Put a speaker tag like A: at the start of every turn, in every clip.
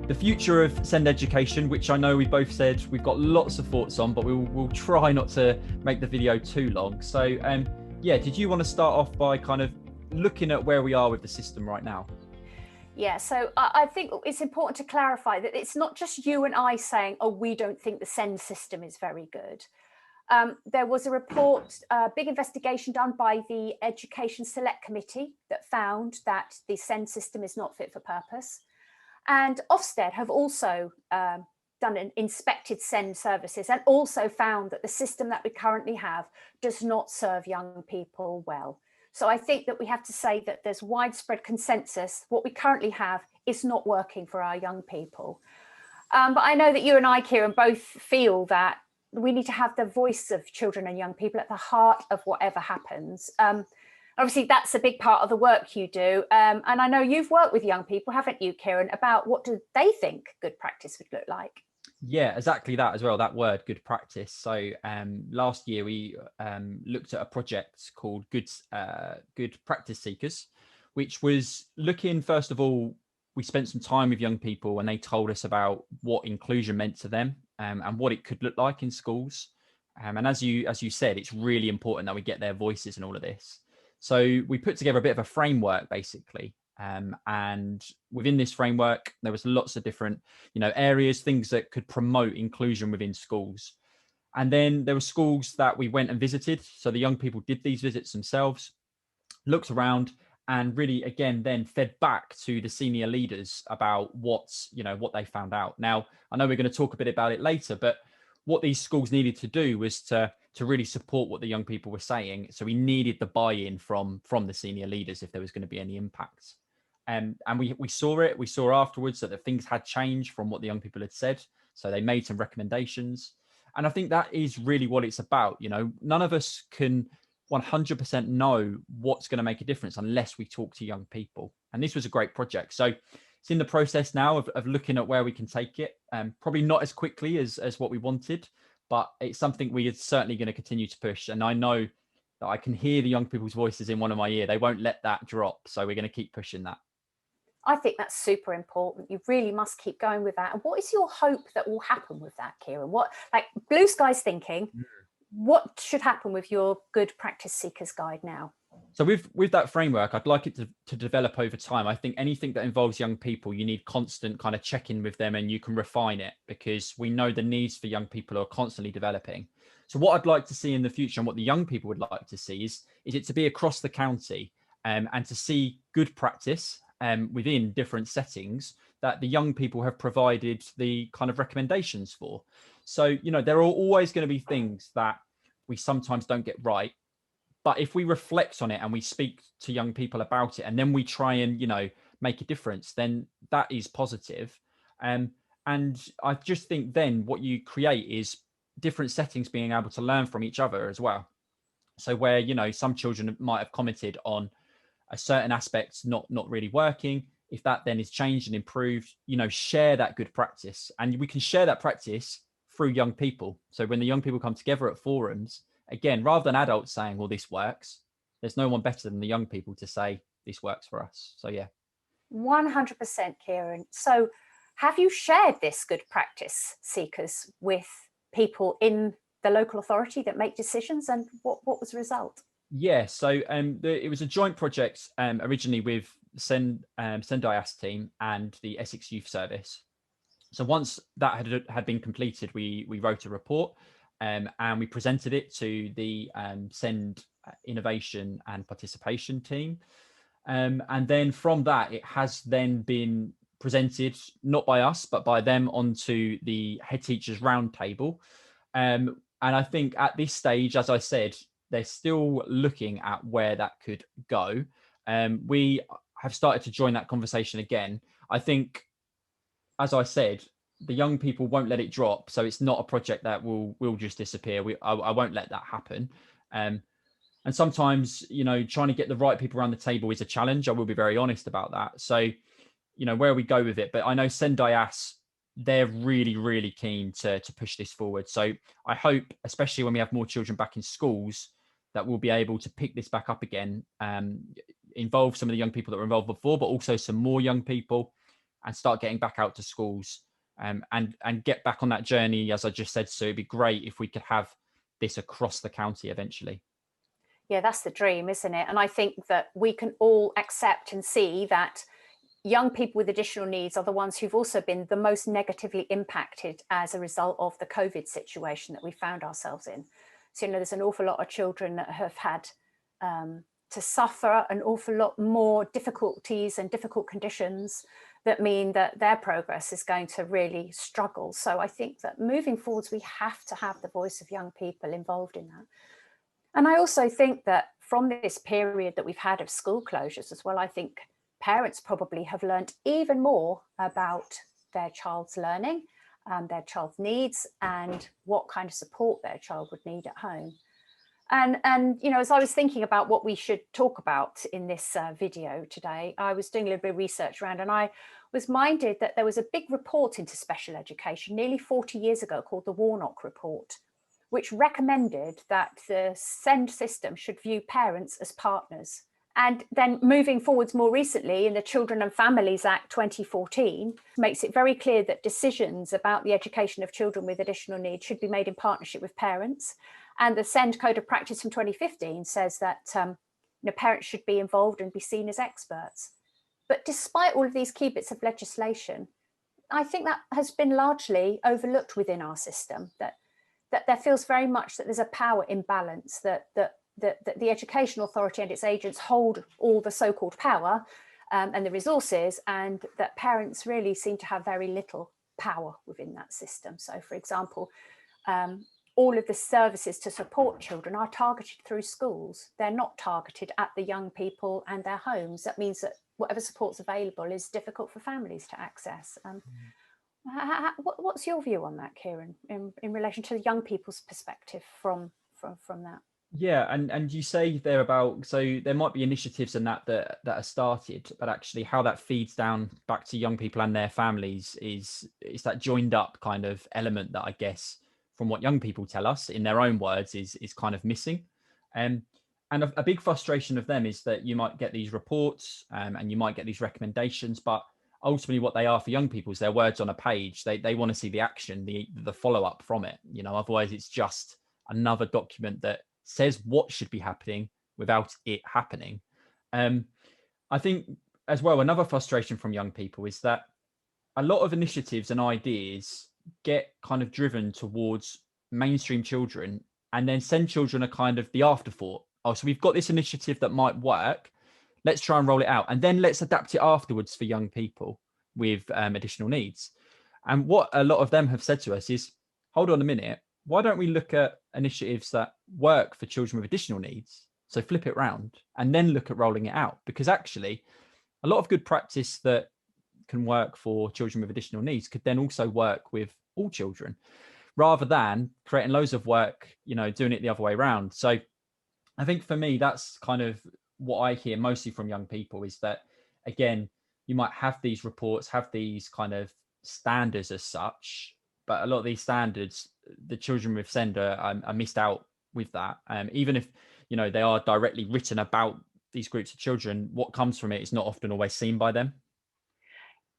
A: the future of SEND education, which I know we both said we've got lots of thoughts on, but we'll try not to make the video too long. So yeah, did you want to start off by kind of looking at where we are with the system right now?
B: Yeah, so I think it's important to clarify that it's not just you and I saying, oh, we don't think the SEND system is very good. There was a report, a big investigation done by the Education Select Committee that found that the SEND system is not fit for purpose. And Ofsted have also done an inspected SEND services and also found that the system that we currently have does not serve young people well. So I think that we have to say that there's widespread consensus. What we currently have is not working for our young people. But I know that you and I, Kierran, both feel that we need to have the voice of children and young people at the heart of whatever happens. Obviously, that's a big part of the work you do. And I know you've worked with young people, haven't you, Kierran, about what do they think good practice would look like?
A: Yeah, exactly that as well, that word, good practice. So last year we looked at a project called Good Practice Seekers, which was looking, first of all, we spent some time with young people and they told us about what inclusion meant to them and what it could look like in schools. And as you said, it's really important that we get their voices in all of this. So we put together a bit of a framework, basically. And within this framework, there was lots of different, areas, things that could promote inclusion within schools. And then there were schools that we went and visited. So the young people did these visits themselves, looked around, and really, again, then fed back to the senior leaders about what they found out. Now, I know we're going to talk a bit about it later, but what these schools needed to do was to really support what the young people were saying. So we needed the buy-in from the senior leaders if there was going to be any impact. And we saw it. We saw afterwards that the things had changed from what the young people had said. So they made some recommendations. And I think that is really what it's about. None of us can 100% know what's going to make a difference unless we talk to young people. And this was a great project. So it's in the process now of looking at where we can take it. Probably not as quickly as what we wanted, but it's something we are certainly going to continue to push. And I know that I can hear the young people's voices in one of my ear. They won't let that drop. So we're going to keep pushing that.
B: I think that's super important. You really must keep going with that. And what is your hope that will happen with that, Kierran? What, like blue skies thinking, what should happen with your Good Practice Seekers Guide now?
A: So with that framework, I'd like it to develop over time. I think anything that involves young people, you need constant kind of check-in with them and you can refine it because we know the needs for young people are constantly developing. So what I'd like to see in the future and what the young people would like to see is it to be across the county and to see good practice within different settings that the young people have provided the kind of recommendations for. So, there are always going to be things that we sometimes don't get right. But if we reflect on it and we speak to young people about it, and then we try and, make a difference, then that is positive. And I just think then what you create is different settings being able to learn from each other as well. So where, some children might have commented on a certain aspect not really working, if that then is changed and improved, share that good practice. And we can share that practice through young people. So when the young people come together at forums, again, rather than adults saying, well, this works, there's no one better than the young people to say this works for us. So yeah.
B: 100%, Kierran. So have you shared this Good Practice Seekers with people in the local authority that make decisions, and what was the result?
A: Yeah, so it was a joint project originally with SENDIAS team and the Essex Youth Service. So once that had been completed, we wrote a report and we presented it to the SEND Innovation and Participation team. And then from that, it has then been presented, not by us, but by them onto the head teachers roundtable. And I think at this stage, as I said, they're still looking at where that could go. We have started to join that conversation again. I think, as I said, the young people won't let it drop. So it's not a project that will just disappear. I won't let that happen. And sometimes, trying to get the right people around the table is a challenge. I will be very honest about that. So, where we go with it. But I know SENDIAS, they're really, really keen to push this forward. So I hope, especially when we have more children back in schools, that we'll be able to pick this back up again, involve some of the young people that were involved before, but also some more young people, and start getting back out to schools, and get back on that journey, as I just said. So it'd be great if we could have this across the county eventually.
B: Yeah, that's the dream, isn't it? And I think that we can all accept and see that young people with additional needs are the ones who've also been the most negatively impacted as a result of the COVID situation that we found ourselves in. So, there's an awful lot of children that have had to suffer an awful lot more difficulties and difficult conditions that mean that their progress is going to really struggle. So I think that moving forwards, we have to have the voice of young people involved in that. And I also think that from this period that we've had of school closures as well, I think parents probably have learned even more about their child's learning, their child's needs, and what kind of support their child would need at home. And as I was thinking about what we should talk about in this video today, I was doing a little bit of research around, and I was minded that there was a big report into special education nearly 40 years ago called the Warnock Report, which recommended that the SEND system should view parents as partners. And then moving forwards more recently in the Children and Families Act 2014 makes it very clear that decisions about the education of children with additional needs should be made in partnership with parents. And the SEND Code of Practice from 2015 says that parents should be involved and be seen as experts. But despite all of these key bits of legislation, I think that has been largely overlooked within our system, that there feels very much that there's a power imbalance, that the Education Authority and its agents hold all the so-called power and the resources, and that parents really seem to have very little power within that system. So, for example, all of the services to support children are targeted through schools. They're not targeted at the young people and their homes. That means that whatever support's available is difficult for families to access. What's your view on that, Kierran, in relation to young people's perspective from that?
A: Yeah, and you say there about, so there might be initiatives and that are started, but actually how that feeds down back to young people and their families is that joined up kind of element that I guess from what young people tell us in their own words is kind of missing. And a big frustration of them is that you might get these reports and you might get these recommendations, but ultimately what they are for young people is their words on a page. They want to see the action, the follow-up from it. Otherwise it's just another document that says what should be happening without it happening. I think as well, another frustration from young people is that a lot of initiatives and ideas get kind of driven towards mainstream children, and then SEND children are kind of the afterthought. Oh, so we've got this initiative that might work. Let's try and roll it out. And then let's adapt it afterwards for young people with additional needs. And what a lot of them have said to us is, hold on a minute, why don't we look at initiatives that work for children with additional needs? So flip it round and then look at rolling it out. Because actually, a lot of good practice that can work for children with additional needs could then also work with all children, rather than creating loads of work, doing it the other way around. So I think for me, that's kind of what I hear mostly from young people is that, again, you might have these reports, have these kind of standards as such, but a lot of these standards, the children with SEND are missed out with that. Even if, they are directly written about these groups of children, what comes from it is not often always seen by them.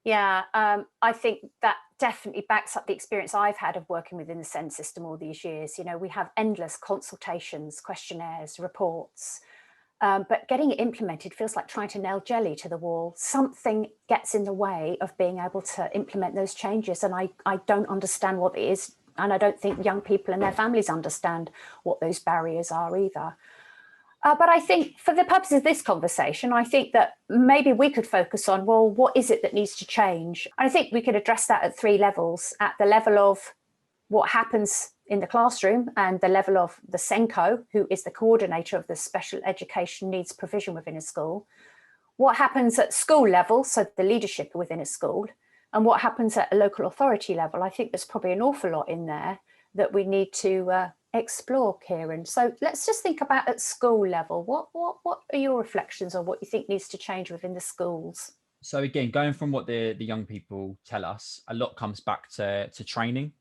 B: Yeah, I think that definitely backs up the experience I've had of working within the SEND system all these years. We have endless consultations, questionnaires, reports, but getting it implemented feels like trying to nail jelly to the wall. Something gets in the way of being able to implement those changes, and I don't understand what it is, and I don't think young people and their families understand what those barriers are either. But I think for the purposes of this conversation, I think that maybe we could focus on, well, what is it that needs to change? I think we could address that at three levels: at the level of what happens in the classroom and the level of the SENCO, who is the coordinator of the special education needs provision within a school, what happens at school level, so the leadership within a school, and what happens at a local authority level. I think there's probably an awful lot in there that we need to explore, Kierran. So let's just think about at school level. What are your reflections on what you think needs to change within the schools?
A: So again, going from what the young people tell us, a lot comes back to training.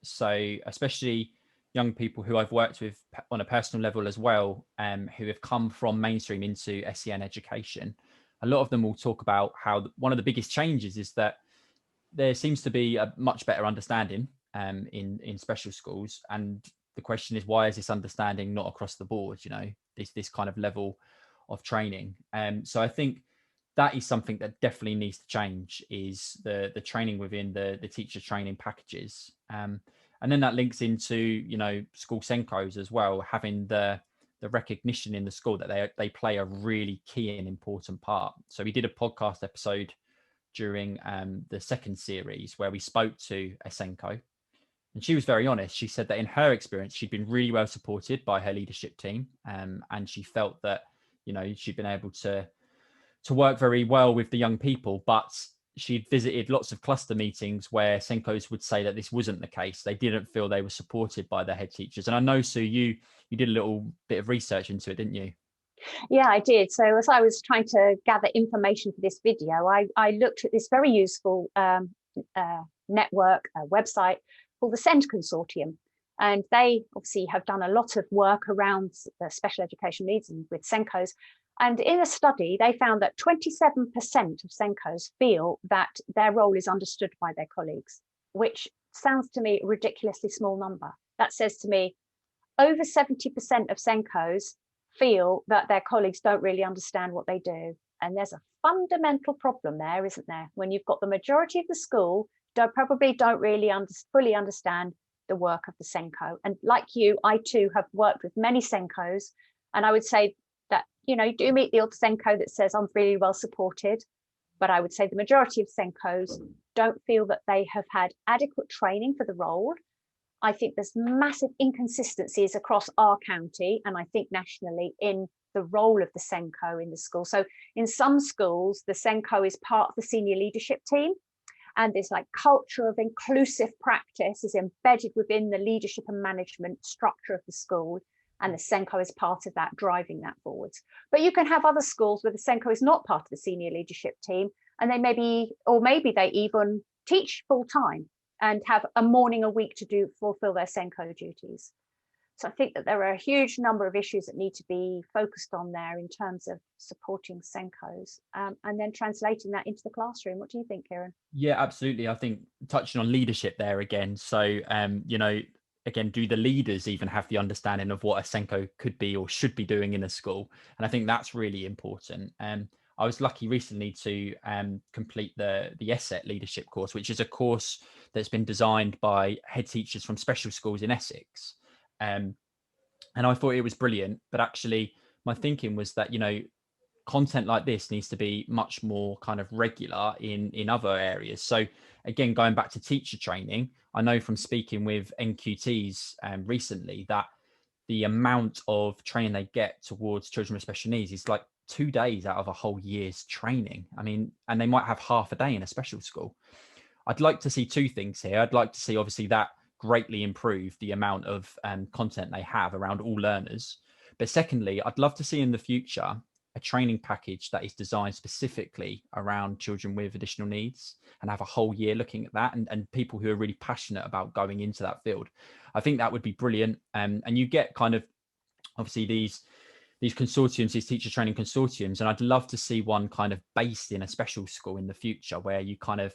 A: So especially young people who I've worked with on a personal level as well, who have come from mainstream into SEN education, a lot of them will talk about how one of the biggest changes is that there seems to be a much better understanding in special schools, and the question is, why is this understanding not across the board? You know, this kind of level of training. So I think that is something that definitely needs to change, is the training within the teacher training packages. And then that links into, you know, school SENCOs as well, having the recognition in the school that they play a really key and important part. So we did a podcast episode during the second series where we spoke to a SENCO, and she was very honest. She said that in her experience, she'd been really well supported by her leadership team, and she felt that, you know, she'd been able to work very well with the young people, but she'd visited lots of cluster meetings where SENCOs would say that this wasn't the case. They didn't feel they were supported by their head teachers. And I know, Sue, you did a little bit of research into it, didn't you?
B: Yeah, I did. So as I was trying to gather information for this video, I looked at this very useful network website called the SEND Consortium. And they obviously have done a lot of work around special education needs and with SENCOs. And in a study, they found that 27% of SENCOs feel that their role is understood by their colleagues, which sounds to me a ridiculously small number. That says to me, over 70% of SENCOs feel that their colleagues don't really understand what they do. And there's a fundamental problem there, isn't there? When you've got the majority of the school probably don't really fully understand the work of the SENCO. And like you, I too have worked with many SENCOs, and I would say that, you know, you do meet the odd SENCO that says I'm really well supported, but I would say the majority of SENCOs don't feel that they have had adequate training for the role. I think there's massive inconsistencies across our county, and I think nationally, in the role of the SENCO in the school. So in some schools, the SENCO is part of the senior leadership team, and this like culture of inclusive practice is embedded within the leadership and management structure of the school, and the SENCO is part of that, driving that forwards. But you can have other schools where the SENCO is not part of the senior leadership team, and they maybe they even teach full time and have a morning a week to fulfill their SENCO duties. So I think that there are a huge number of issues that need to be focused on there in terms of supporting SENCOs, and then translating that into the classroom. What do you think, Kierran?
A: Yeah, absolutely. I think touching on leadership there again. So, you know, again, do the leaders even have the understanding of what a SENCO could be or should be doing in a school? And I think that's really important. I was lucky recently to complete the ESSET leadership course, which is a course that's been designed by head teachers from special schools in Essex. And I thought it was brilliant, but actually my thinking was that, you know, content like this needs to be much more kind of regular in other areas. So again, going back to teacher training, I know from speaking with NQTs recently that the amount of training they get towards children with special needs is like 2 days out of a whole year's training. I mean, and they might have half a day in a special school. I'd like to see two things here. I'd like to see obviously that greatly improve the amount of content they have around all learners. But secondly, I'd love to see in the future a training package that is designed specifically around children with additional needs, and have a whole year looking at that, and people who are really passionate about going into that field. I think that would be brilliant. And you get kind of obviously these consortiums, these teacher training consortiums, and I'd love to see one kind of based in a special school in the future where you kind of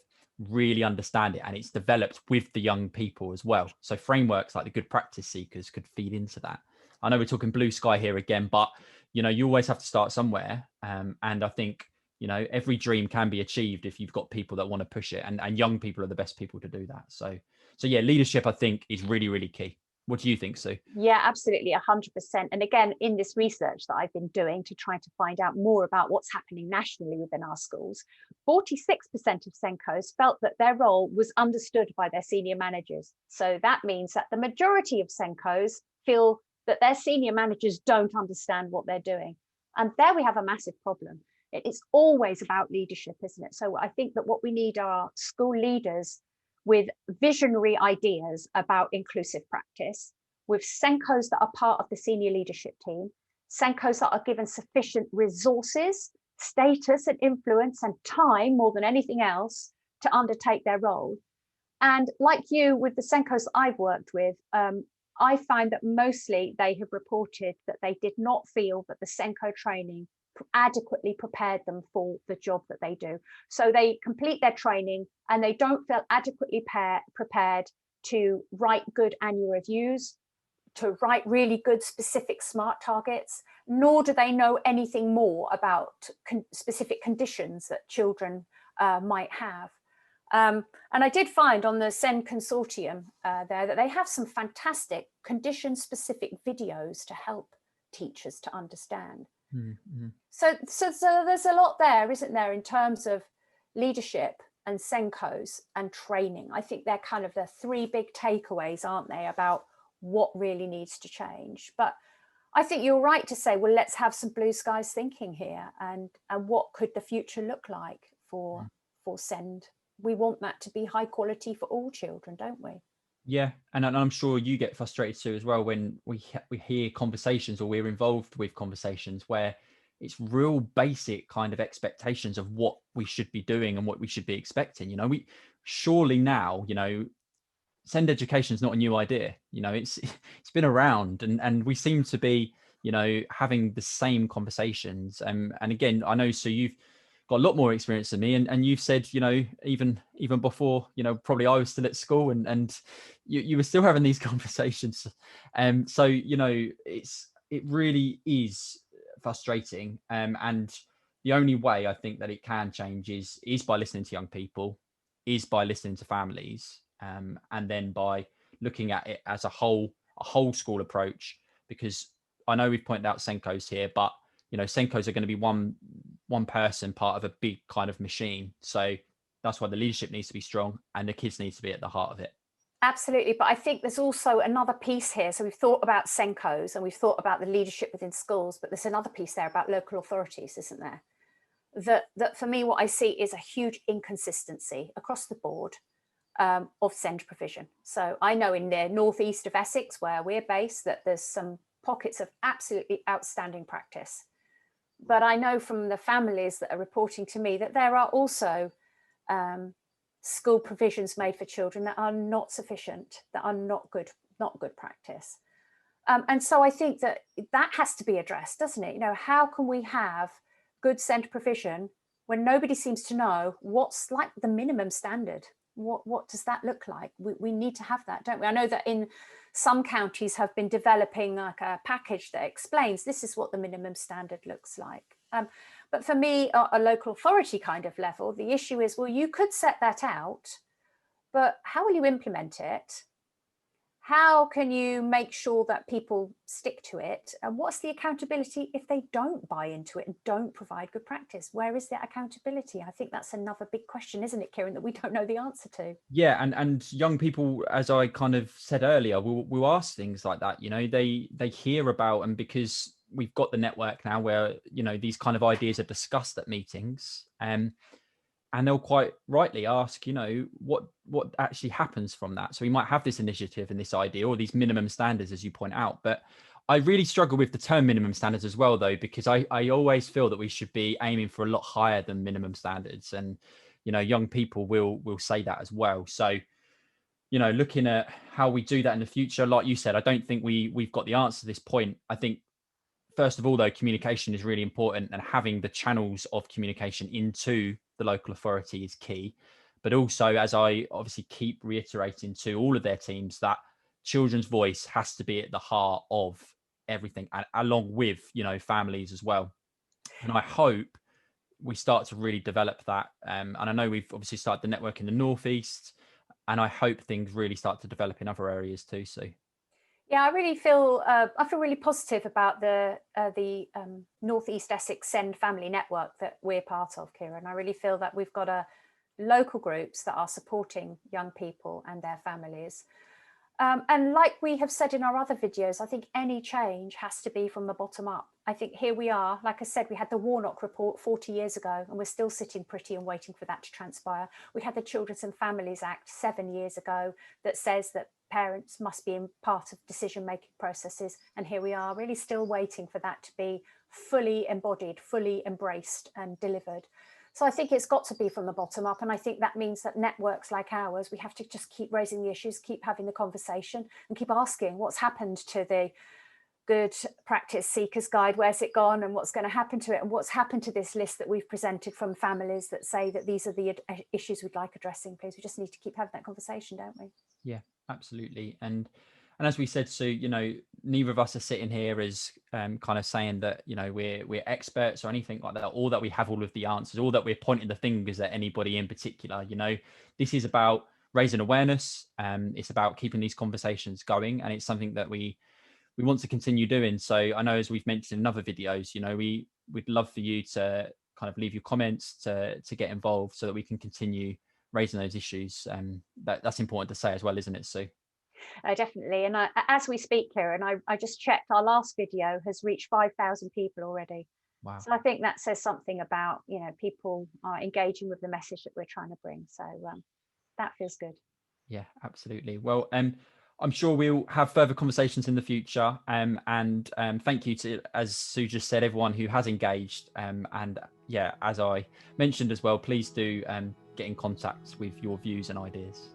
A: really understand it and it's developed with the young people as well. So frameworks like the good practice seekers could feed into that. I know we're talking blue sky here again, but you know, you always have to start somewhere. And I think, you know, every dream can be achieved if you've got people that want to push it, and young people are the best people to do that. So yeah, leadership, I think, is really, really key. What do you think, Sue?
B: Yeah, absolutely, 100%. And again, in this research that I've been doing to try to find out more about what's happening nationally within our schools, 46% of SENCOs felt that their role was understood by their senior managers. So that means that the majority of SENCOs feel that their senior managers don't understand what they're doing. And there we have a massive problem. It's always about leadership, isn't it? So I think that what we need are school leaders with visionary ideas about inclusive practice, with SENCOs that are part of the senior leadership team, SENCOs that are given sufficient resources, status and influence and time more than anything else to undertake their role. And like you, with the SENCOs I've worked with, I find that mostly they have reported that they did not feel that the SENCO training adequately prepared them for the job that they do. So they complete their training and they don't feel adequately prepared to write good annual reviews, to write really good specific SMART targets, nor do they know anything more about specific conditions that children might have. And I did find on the SEN consortium there that they have some fantastic condition-specific videos to help teachers to understand. Mm-hmm. So there's a lot there, isn't there, in terms of leadership and SENCOs and training. I think they're kind of the three big takeaways, aren't they, about what really needs to change. But I think you're right to say, well, let's have some blue skies thinking here, and what could the future look like for SEND? We want that to be high quality for all children, don't we?
A: Yeah, and I'm sure you get frustrated too as well when we hear conversations, or we're involved with conversations where it's real basic kind of expectations of what we should be doing and what we should be expecting. You know, we surely now, you know, SEND education is not a new idea. You know, it's been around, and we seem to be, you know, having the same conversations. And again, I know, so you've got a lot more experience than me, and you've said, you know, even before, you know, probably I was still at school, and you were still having these conversations. So, you know, it really is frustrating. And the only way I think that it can change is by listening to young people, is by listening to families, and then by looking at it as a whole school approach. Because I know we've pointed out SENCOs here, but you know, SENCOs are going to be one person part of a big kind of machine. So that's why the leadership needs to be strong and the kids need to be at the heart of it.
B: Absolutely. But I think there's also another piece here. So we've thought about SENCOs and we've thought about the leadership within schools, but there's another piece there about local authorities, isn't there? That for me, what I see is a huge inconsistency across the board of SEND provision. So I know in the northeast of Essex, where we're based, that there's some pockets of absolutely outstanding practice. But I know from the families that are reporting to me that there are also school provisions made for children that are not sufficient, that are not good practice. And so I think that has to be addressed, doesn't it? You know, how can we have good SEND provision when nobody seems to know what's like the minimum standard? What does that look like? We need to have that, don't we? I know that in some counties have been developing like a package that explains this is what the minimum standard looks like. But for me, a local authority kind of level, the issue is, well, you could set that out, but how will you implement it? How can you make sure that people stick to it? And what's the accountability if they don't buy into it and don't provide good practice? Where is that accountability? I think that's another big question, isn't it, Kierran, that we don't know the answer to.
A: Yeah, and young people, as I kind of said earlier, will ask things like that. You know, they hear about, and because we've got the network now where, you know, these kind of ideas are discussed at meetings, and they'll quite rightly ask, you know, what actually happens from that. So we might have this initiative and this idea, or these minimum standards, as you point out. But I really struggle with the term minimum standards as well, though, because I always feel that we should be aiming for a lot higher than minimum standards. And, you know, young people will say that as well. So, you know, looking at how we do that in the future, like you said, I don't think we've got the answer to this point. I think, first of all, though, communication is really important, and having the channels of communication into the local authority is key. But also, as I obviously keep reiterating to all of their teams, that children's voice has to be at the heart of everything, along with, you know, families as well. And I hope we start to really develop that. And I know we've obviously started the network in the northeast, and I hope things really start to develop in other areas too. So.
B: Yeah, I feel really positive about the Northeast Essex SEND family network that we're part of, Kierran. I really feel that we've got local groups that are supporting young people and their families. And like we have said in our other videos, I think any change has to be from the bottom up. I think here we are, like I said, we had the Warnock report 40 years ago, and we're still sitting pretty and waiting for that to transpire. We had the Children's and Families Act 7 years ago that says that parents must be in part of decision-making processes. And here we are, really still waiting for that to be fully embodied, fully embraced and delivered. So I think it's got to be from the bottom up. And I think that means that networks like ours, we have to just keep raising the issues, keep having the conversation, and keep asking what's happened to the good practice seekers guide, where's it gone and what's going to happen to it, and what's happened to this list that we've presented from families that say that these are the issues we'd like addressing, please. We just need to keep having that conversation, don't we?
A: Yeah, absolutely. And as we said, Sue, neither of us are sitting here as kind of saying that, we're experts or anything like that, or that we have all of the answers, or that we're pointing the fingers at anybody in particular. This is about raising awareness. It's about keeping these conversations going, and it's something that we want to continue doing. So I know, as we've mentioned in other videos, we'd love for you to kind of leave your comments, to get involved, so that we can continue raising those issues. That's important to say as well, isn't it, Sue?
B: Definitely. And as we speak here, and I just checked, our last video has reached 5,000 people already.
A: Wow.
B: So I think that says something about, people are engaging with the message that we're trying to bring. So that feels good.
A: Yeah, absolutely. Well, I'm sure we'll have further conversations in the future. And thank you to, as Sue just said, everyone who has engaged. And yeah, as I mentioned as well, please do get in contact with your views and ideas.